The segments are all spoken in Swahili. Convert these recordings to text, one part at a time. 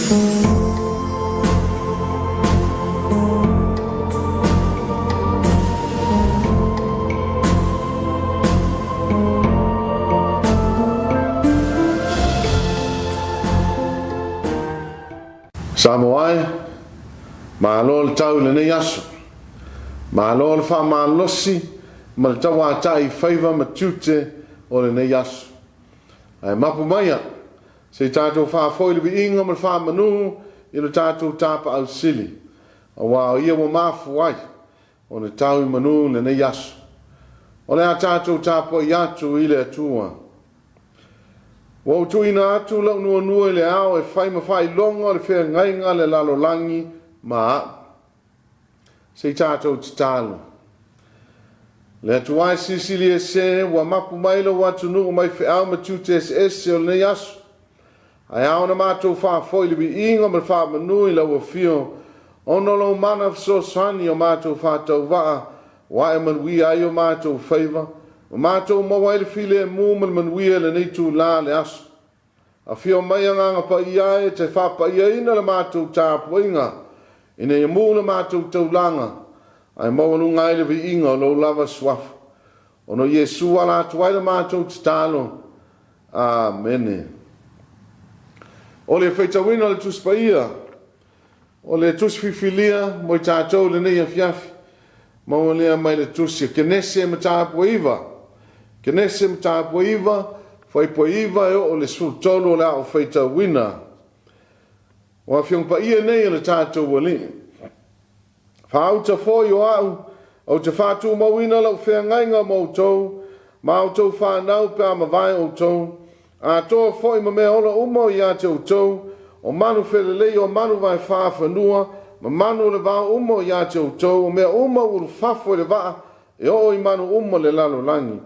Samoa, malo tau le nei aso. Malo le wha malosi, ma le tau a tai whaiva ma tute o le nei aso. Ai mapu maia, se tātou wha foile bi inga ma le wha manu, i le tātou tāpa au sili. A wā ia wa mafu ai, o le tau i manu le nei aso. O le a tātou tāpa i atu i le atua. Wau tu ina atu lau nua nua le ao e whai ma whai longa le whea ngainga le lalo langi ma a. Se tātou titalo. Le atu ai sisili e se wa mapu mailo watu nuu mai wheau ma tute es o le nei asu. Ai ao na mātou wha foile bi inga ma wha manui lau a fio. Ono lau mana so sani o mātou wha tau waa. Wa e manui ai o mātou whaiva. O mātou mawa ele file e mūmal manuia le nei tū la le aso. A fio mai anga pa ia e te whapa ia ina le mātou Tapuaiga. Ina e mūna mātou taulanga. Ai mawanu ngai le vi inga o lau lava swafu. Ono Yesu ala tuai le mātou te talo. Amen. O le whaitawina le tuspa ia. O le tusfifilia mo i tātou le nei Afiafi. Mawalea mai le tusia. Kenese ma Tapuaiga. Kenese ma Tapuaiga, whai Puaiga e o le sultolo le au whaitawina. Wa fiong pa ia nei le tātou wali. Whaauta fōi o au, au te whātu mawina lau whea ngainga mautou, ma autou whanau pe ama vai autou, a toa fōi ma mea ola umo i a te autou, o manu whelelei o manu vai whāwhanua, ma manu le vā umo i a te autou, o mea umo ulu whafo le vaa, e o i manu umo le lalo langi.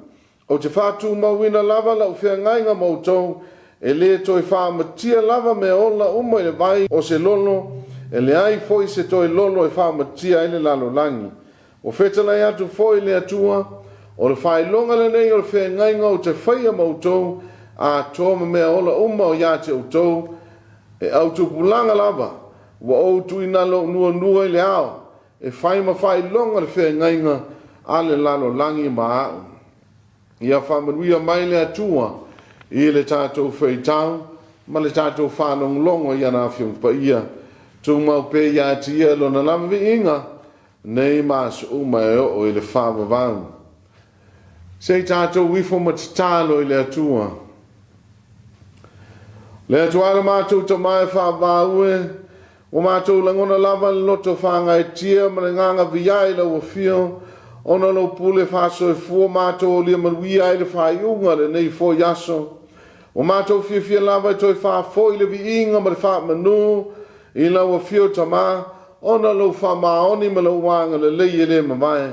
O te whātu mawina lava lau whea ngainga mautou, e le toi whaamatia lava me ola umo i le vai o se lolo, e le ai foi se toi lolo e whaamatia i le lalo langi. O whetalai atu foi le atua, o le whailonga le nei o le whea ngainga o te whaia mautou, a tōma mea ola umo i a te autou, e autopulanga lava, wa outu ina lo nua nua i le ao, e whaima whailonga le whea ngainga a le lalo langi ma au. Ia whamanuia mai le atua, i le tātou whaitau, ma le tātou whanong longo i ana whiong pa ia, tū mau pe ia tia lo na lama vi inga, nei maas uma e o i le whawa vau. Se tātou wifo matatalo i le atua. Le atua le mātou ta mai whawa vau e, o mātou langona lava le loto whangai tia, ma le nganga viai lau a fio, ona lo pule faso e fua mātou o lia manuia ai le whaiunga le nei fo yaso. O mātou fia lava i toi wha fo i le vi inga ma le wha manu, i lau a fio tama, ona lo wha maoni ma lau wanga le lei e le mawai.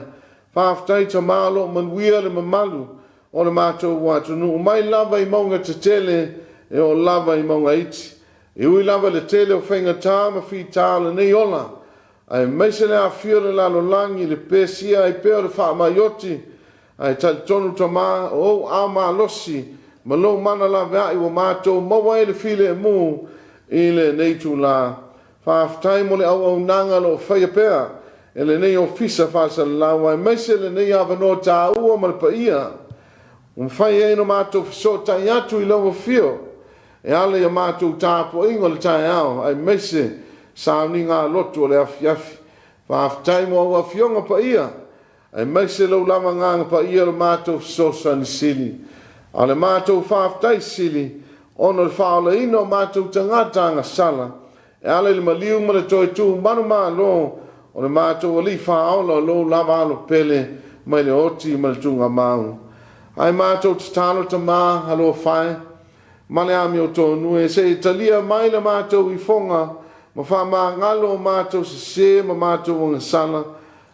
Wha aftai tama lo manuia le mamalu, o le mātou watunu. O mai lava i maunga te tele, e o lava i maunga iti. E ui lava le tele o whainga tā ma fi tā le nei ola. Ai meise le a fio le lalo langi, le pesia ai peo le wha maioti, ai tali tonu tama o a ma losi, ma lo mana la vea i wa mātou, mawa e le file e mu, i le neitu la. Whaaftai mo le au nanga lo whaia pea, e le nei ofisa whaasa le lawa, ai meise le nei awano tā ua ma le pa ia. Whai e no mātou fiso tai atu i lawa fio, e ale ia mātou Tapuaiga le tai au, ai meise, sauni ngā lotu o le Afiafi. Whaaftai mo au awhionga pa ia. Ai meise lau lama nganga pa ia le mātou sosa ni sili. A le mātou whaaftai sili. Ono le whaola ino mātou tangatanga sala. E ale le maliu ma le toi tu manu maa lo. O le mātou ali whaola lo lava alo pele. Mai le oti ma le tunga mau. Ai mātou tatalo ta maa halo whae. Ma le ami o tonu e se italia mai le mātou i fonga. Ma wha maa ngalo mātou se ma mātou wanga sala.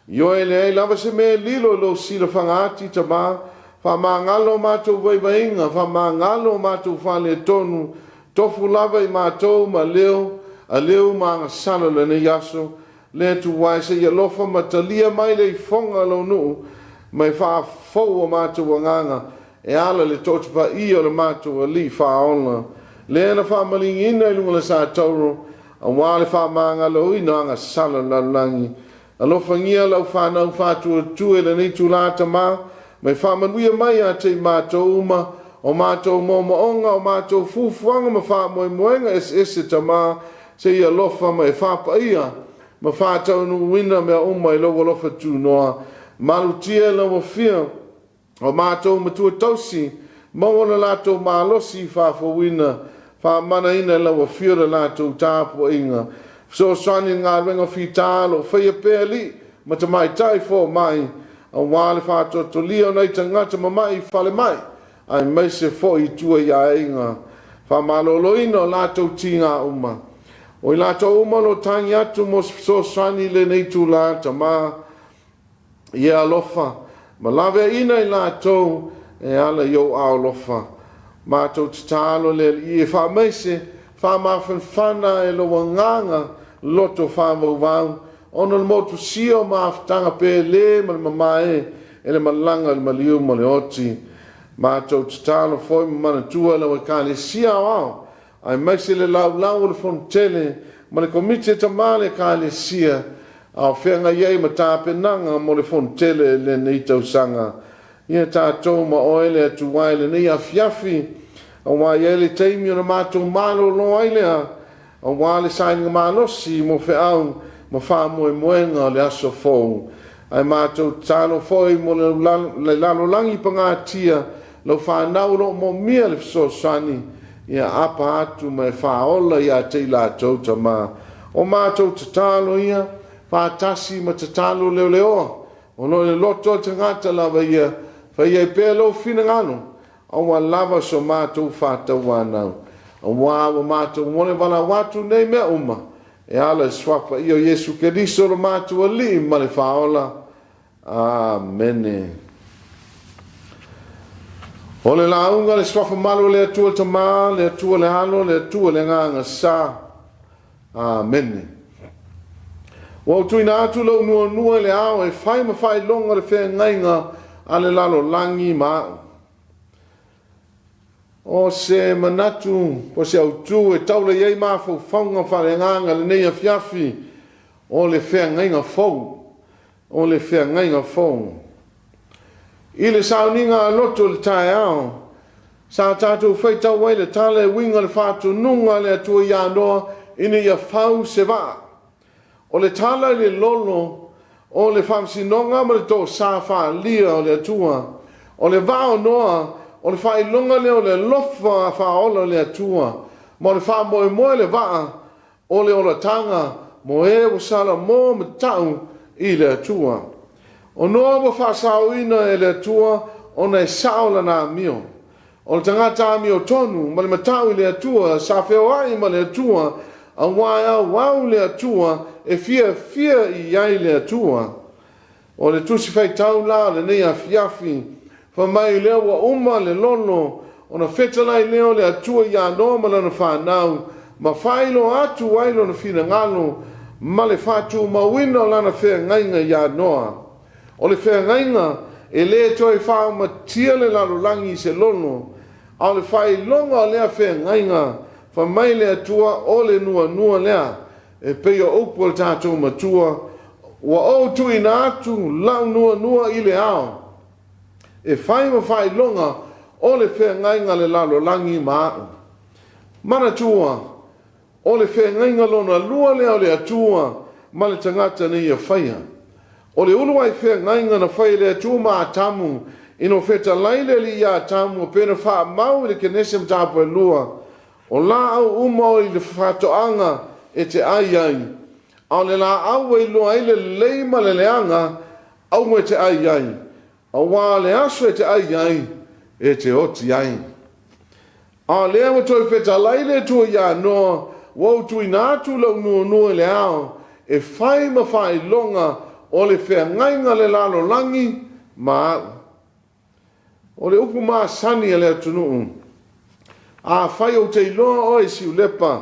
Yo e le ei lava se me lilo lo sila whangaati ta maa. Wha maa ngalo mātou vaivainga. Wha maa ngalo mātou whale tonu. Tofu lava i mātou ma leo. A leo maa sala le ne yaso. Le tu wai se ia lofa ma talia mai le i fonga lo nuu. Mai wha fau o mātou wanganga. E ala le totupa i o le mātou a li wha ona. Le ana wha malingi ina i lunga le sa tauro. a wale whamangalo ina anga sala lalangi. Alofa ngia lau whanau whatua tue le nei tūlata mā, mai whamanuia mai a te mātou uma, o mātou momoonga, o mātou fufuanga, ma wha moenga ese ta mā, se ia lofa mai whapa ia, ma whātau nu wina mea uma i loa lofa tū noa, malu tia lawa whia, o mātou matua tausi, mawana lātou mālosi whāwha wina, wha mana ina lawa whia lātou tāpua inga, so swani ngā renga whitālo, whaia pēa li, ma ta mai tai fō mai, a wāle whātua to lio nei ta ngata ma mai whale mai, ai mai se fō i tua ia inga, wha malolo ino lātou ti ngā uma. O i lātou uma no tangi atu mo so swani le nei tū lāta mā, ia alofa, ma lawe ina i lātou, e ala yo au lofa, mātou titalo le i e wha meise, wha mawhanwhana e loa nganga, loto wha wau, ono le motu sio mawhtanga pē le ma le mamae, e le malanga le maliu ma le oti, mātou titalo foi mana tua lawa ka le sia wau, ai meise le lau le fontele, ma le komite tamale ka le sia, au whenga iei ma tāpenanga mo le fontele le nei tausanga, ia tātou ma oele atu waile nei Afiafi, a wai ele teimi o na mātou malo lo ailea, a wale sainga malosi mo fe au, ma wha moenga le aso fōu. Ai mātou tālo fōi mo le lalolangi pa ngā tia, lau whanau lo mo mia le so sani, ia apa atu mai whaola ia te lātou ta mā. O mātou tatalo ia, whātasi ma tatalo leo leo, o no le loto te ngata lava ia, whaia i pēlo whina ngano, a wa lava so mātou whātau wānau. A wāwa mātou mone wana watu nei mea uma, e ala swapa i o Yesu Keriso lo mātou a li ma le whaola. Amene. O le launga le swafa malu le atua ta mā, le atua le halo, le atua le nganga sā. Amene. Wau tuina atu lau nua nua le ao e whai ma whai longa le whea ngainga a le lalo langi maa. O se manatu, po se autu e taule iei mafau whaunga whare nganga le nei Afiafi, o le whea ngainga whau. O le whea ngainga whau. I le sauninga loto le tae ao, sa tātou whaitau wai le tale winga le whātu nunga le atua ia noa, ina ia whau se waa. O le tala le lolo, o le whamsinonga ma le tō sā wha lia o le atua, o le wao noa, o le whailonga leo le lofa whaola le atua, mo le wha moe moe le waa, o le ola tanga, mo e wasala mo me tau i le atua. O noa mo whasauina e le atua, o nei saola na mio. O le tangata mio tonu, ma le matau i le atua, sa whewai ma le atua, a waia wau le atua, e fia i iai le atua. O le tusi whai tau la le nei Afiafi, fa mai leo wa uma le lono, o na whetalai leo le atua i anoa ma lana whanau, ma whailo atu wailo na whina ngalo, ma le whatu mawina o lana whea ngainga i anoa. O le whea ngainga, e le toi whao ma tia le lalolangi se lono, a le whai longa o lea whea ngainga, fa mai le atua o le nua lea, e peo upo le tātou matua, wa o tui na atu lau nua i le ao. E whai ma whai longa o le whea ngainga le lalolangi maa. Mana tua, o le whea ngainga lona lua lea o le atua, ma le tangata ni ia whaia. O le uluai whea ngainga na whai le atua ma atamu, ino wheta laile li ia atamu, pena wha mau le kenesem tāpua lua, o la au umau i le whatoanga e te ai. Au le la au e lua i le leima le leanga, au e te ai. Au wā le aso e te ai, e te oti ai. A le awa toi wheta laile tua ia noa, wau tui nātu lau nua le ao, e whai ma whai longa o le whea ngainga le lalo langi, ma au. O le upu maa sani e le atunuu. A whai o te iloa o e siu lepa,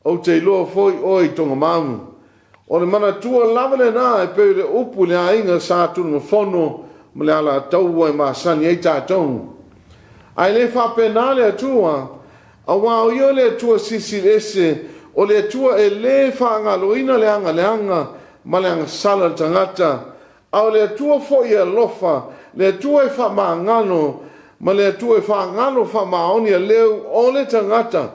o te iloa foi o e tonga mamu. O le mana tua lavale nā e peo le upu le ainga sa tunga whono, ma le ala tau ai maa sani e tātou. Ai le whapena le atua, a wao io le atua sisi ese, o le atua e le whaangaloina leanga ma leanga sala le tangata au le atua fo i alofa le atua e whamaangano ma le atua e whaangano whamaoni a leu o le tangata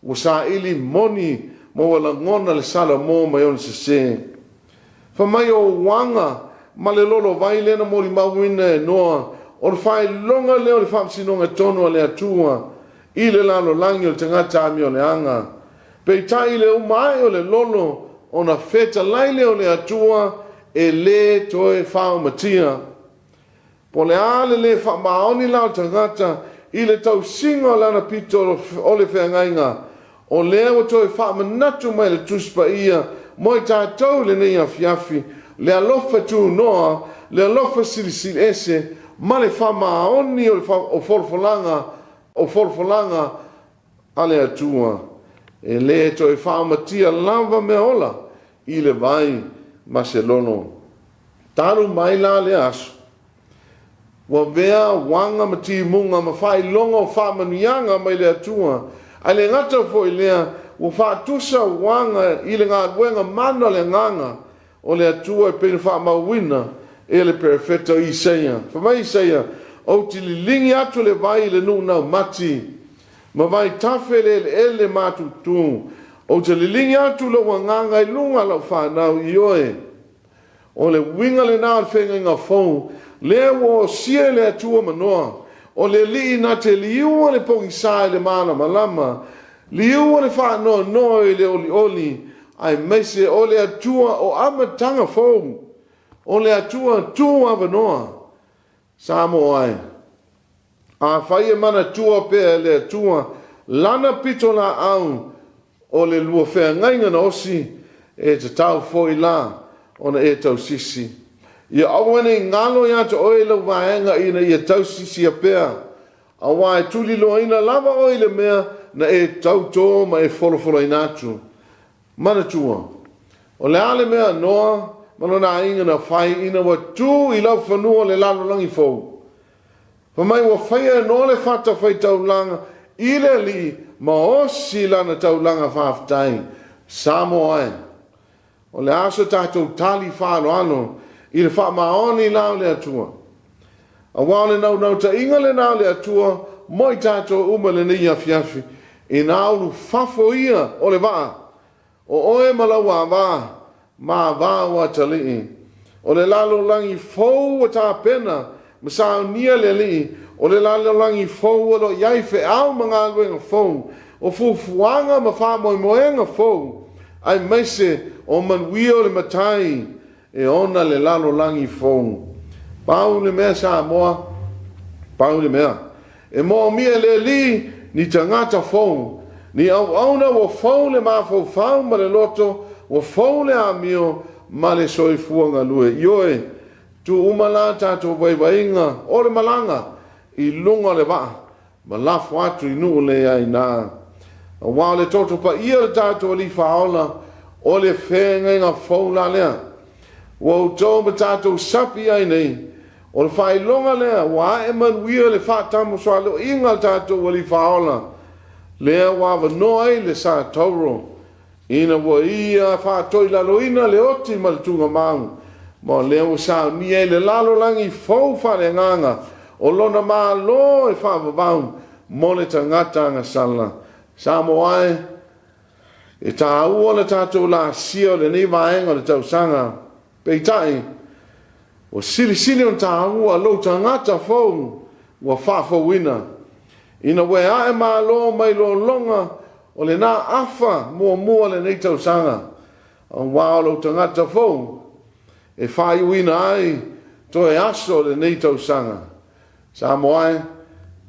ua sa ili moni mo wala ngona le sala mo mai on se whamai o wanga ma le lolo vai lena mo li mawina e noa o le whai longa leo le whamsinonga tono le atua i le lalo langi o le tangata ami o le anga pe tai le umai o le lolo o na feta laile o le atua e le toe whao matia po le ale le whamaoni lao tangata i le tau singa lana pito o le whengainga o lea o toe whamanatu mai le tuspa ia moi tātou le nei Afiafi le alofa tu noa le alofa sirisiri ese ma le whamaoni o forfolanga a le atua e le toe whaamatia lava me ola i le vai ma se lono taru mai la le aso wa vea wanga mati munga ma fai longa o whaamanuianga mai le atua a le ngata fo i lea wa whaatusa wanga i le ngā wenga mana le nganga o le atua e pene whaamauina e le perfecto Isaia whamai Isaia o ti li lingi atu le vai le nuna mati ma vai tafele ele matu tu o te li lingi atu le wanganga i lunga la whanau i oe o le winga le nā whenga ngā fong le wo sia le atua manoa o le li na te liua le pongi sai le mana malama liua le whanau noi le oli ai meise o le atua o amatanga fong o le atua tu avanoa Samoa ai a whaia mana tua pēr le atua lana pito la au o le lua whea ngainga na osi e te tau fōi la o na e tau sisi ia awane ngalo ia te oe lau vaenga ina ia tau sisi a pēr a wae tuli loa ina lava oe le mea na e tau tō ma e folofolo inatu mana tua o le ale mea noa malo na inga na whai ina wa tu i lau whanua le lalo langi fōu Pamai wa whaia no le whata whai taulanga i le li ma osi lana taulanga whaftai Samoa ai. O le aso tātou tali whālo ano i le wha maoni lau le atua. A wale nau ta inga le nau le atua moi tātou uma le nei Afiafi i naulu whafo ia o le waa. O oe malawa waa ma waa wa talii. O le lalo langi fōu a tā pena Masao nia le li o le lalalangi fou o lo iai fe au mga luenga fou o fufuanga ma wha moenga fou ai meise o manuia o le matai e ona le lalalangi fou pau le mea Samoa pau le mea e mo mia le li ni tangata fou ni au auna o fou le ma fou fau ma le loto o fou le amio ma le soifuanga lue ioe tu umala tātou waiwainga o le malanga i lunga le waa ma lafu atu i nuu le ai nā a wā le toto pa ia le tātou li whaola o le whenga inga whaula lea wa utou ma tātou sapi ai nei o le whailonga lea wā e manuia le whātamu soa leo inga le tātou li whaola lea wā wanoai le sa tauro ina wa ia whātoi laloina le oti ma le tunga maungu mo leo sa ni e le lalo langi fou fale nganga o lona ma lo e fa babau mo le tangata nga sala Samoa e ta u ona tatou la sio le nei vaenga le tau sanga peitai o sili on ta u a lo tangata fou wa fa fo wina ina we a e ma lo mai lo longa o le na afa mo le nei tau sanga o wa lo tangata fou e whai uina ai to e aso le nei tau sanga. Samoa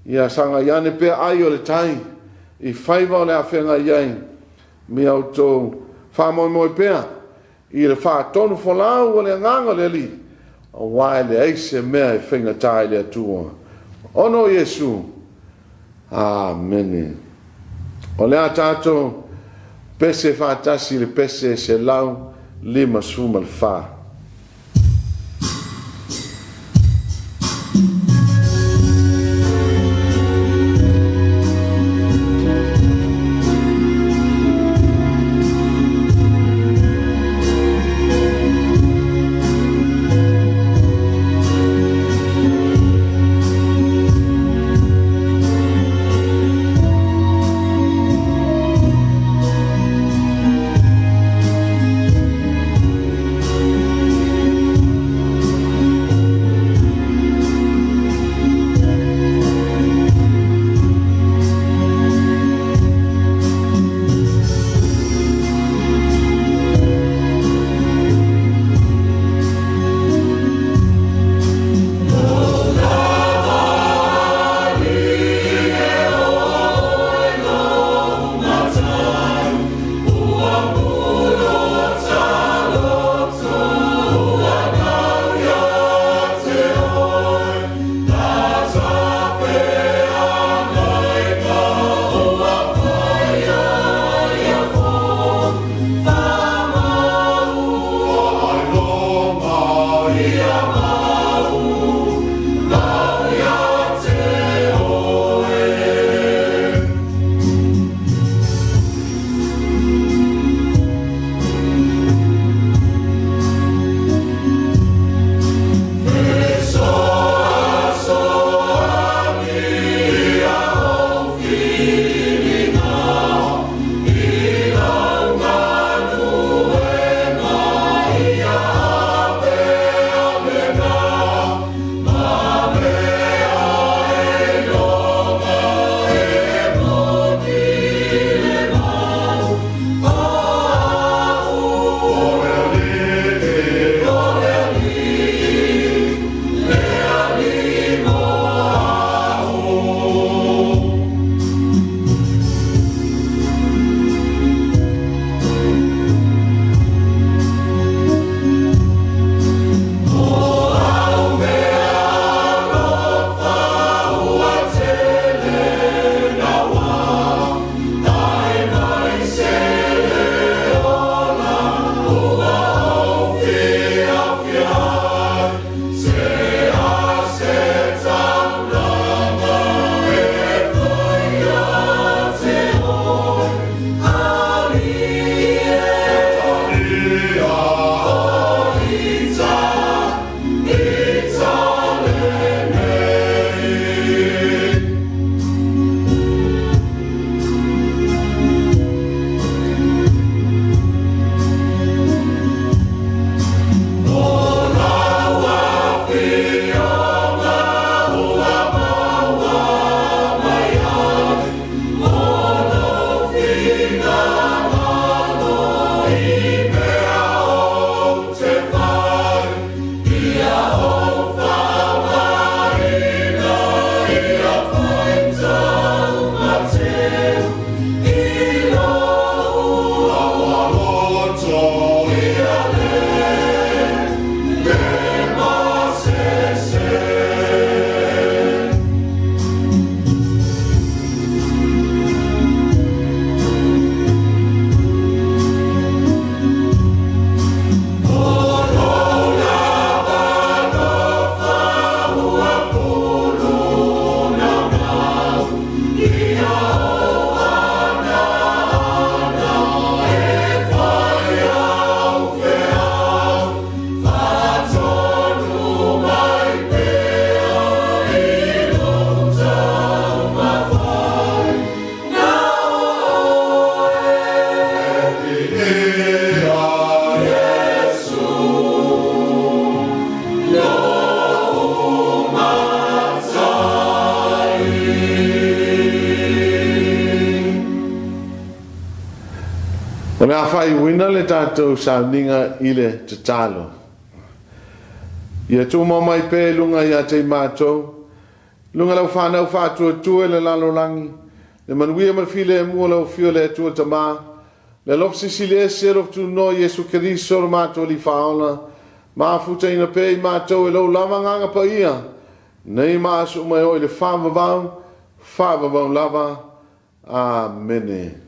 ia sanga iane pe ai o le tai i whaiva o le awhenga iai mi au tō whamoimoe pea i le whaatonu wholau o le nganga le li o wae le eise mea e whenga tai le atua. Ono Yesu. Amen. O le a tātou pese whaatasi le pese se lau lima suma le whaa. Na mea whai wina le tātou sa ninga i le te talo. Ia tū mai pē lunga ia te mātou. Lunga lau whanau whātua tue le lalo langi. Le manuia mawhile e mua lau fio le tua ta mā. Le lopsi si le se rof tu no Yesu Keriso le mātou li whaona. Mā futa ina pē i mātou e lau lava nganga pa ia. Nei mā su mai o i le whāwavau lava. Amen.